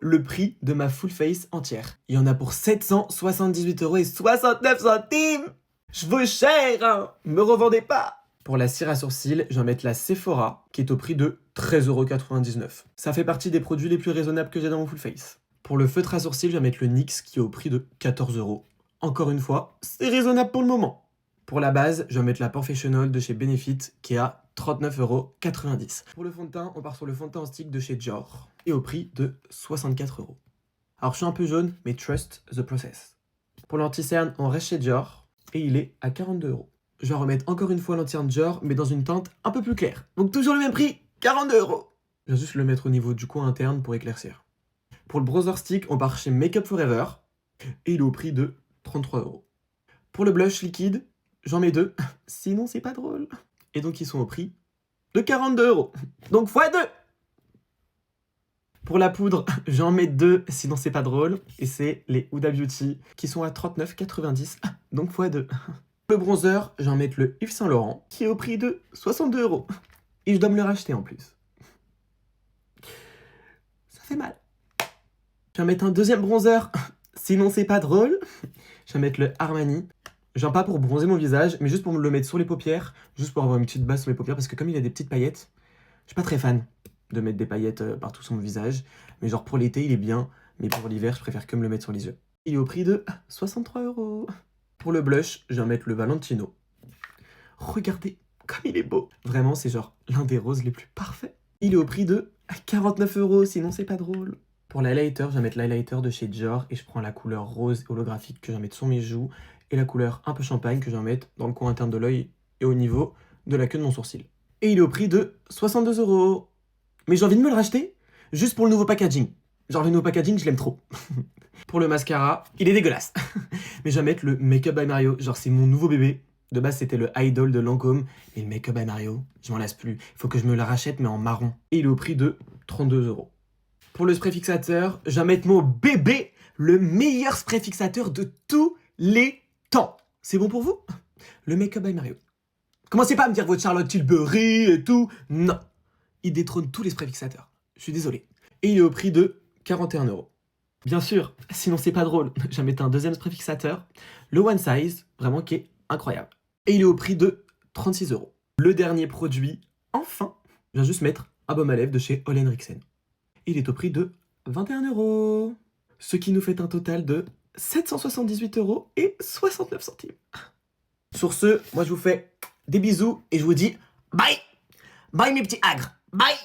le prix de ma full face entière. Il y en a pour 778,69 €. Je vaux cher, hein. Me revendez pas. Pour la cire à sourcils, je vais mettre la Sephora, qui est au prix de 13,99 €. Ça fait partie des produits les plus raisonnables que j'ai dans mon full face. Pour le feutre à sourcils, je vais mettre le NYX, qui est au prix de 14 €. Encore une fois, c'est raisonnable pour le moment. Pour la base, je vais mettre la Professional de chez Benefit, qui est à 39,90 €. Pour le fond de teint, on part sur le fond de teint en stick de chez Dior, et au prix de 64 €. Alors je suis un peu jaune, mais trust the process. Pour l'anti-cerne, on reste chez Dior, et il est à 42 €. Je vais remettre encore une fois l'anti-cerne Dior, mais dans une teinte un peu plus claire. Donc toujours le même prix, 42 €. Je vais juste le mettre au niveau du coin interne pour éclaircir. Pour le bronzer stick, on part chez Make Up Forever, et il est au prix de 33 €. Pour le blush liquide, j'en mets 2, sinon c'est pas drôle. Et donc ils sont au prix de 42 €. Donc x2. Pour la poudre, j'en mets 2, sinon c'est pas drôle. Et c'est les Huda Beauty qui sont à 39,90 €. Donc x2. Le bronzer, j'en mets le Yves Saint Laurent qui est au prix de 62 €. Et je dois me le racheter en plus. Ça fait mal. Je vais mettre un deuxième bronzer, sinon c'est pas drôle. Je vais mettre le Armani. J'en pas pour bronzer mon visage, mais juste pour me le mettre sur les paupières, juste pour avoir une petite base sur les paupières, parce que comme il a des petites paillettes, je suis pas très fan de mettre des paillettes partout sur mon visage. Mais genre pour l'été, il est bien, mais pour l'hiver, je préfère que me le mettre sur les yeux. Il est au prix de 63 €. Pour le blush, je vais mettre le Valentino. Regardez comme il est beau. Vraiment, c'est genre l'un des roses les plus parfaits. Il est au prix de 49 €, sinon c'est pas drôle. Pour l'highlighter, je vais mettre l'highlighter de chez Dior et je prends la couleur rose holographique que je vais mettre sur mes joues et la couleur un peu champagne que je vais mettre dans le coin interne de l'œil et au niveau de la queue de mon sourcil. Et il est au prix de 62 €. Mais j'ai envie de me le racheter juste pour le nouveau packaging. Genre le nouveau packaging, je l'aime trop. Pour le mascara, il est dégueulasse. Mais je vais mettre le Make Up by Mario. Genre c'est mon nouveau bébé. De base, c'était le Idol de Lancôme. Mais le Make Up by Mario, je m'en lasse plus. Il faut que je me le rachète, mais en marron. Et il est au prix de 32 €. Pour le spray fixateur, je vais mettre mon bébé, le meilleur spray fixateur de tous les temps. C'est bon pour vous? Le Make Up by Mario. Commencez pas à me dire votre Charlotte Tilbury et tout. Non. Il détrône tous les sprays fixateurs. Je suis désolé. Et il est au prix de 41 €. Bien sûr, sinon c'est pas drôle. Je vais mettre un deuxième spray fixateur, le One Size, vraiment qui est incroyable. Et il est au prix de 36 €. Le dernier produit, enfin, je viens juste mettre un baume à lèvres de chez Ole Henriksen. Il est au prix de 21 €. Ce qui nous fait un total de 778,69 €. Sur ce, moi je vous fais des bisous et je vous dis bye. Bye mes petits agres. Bye.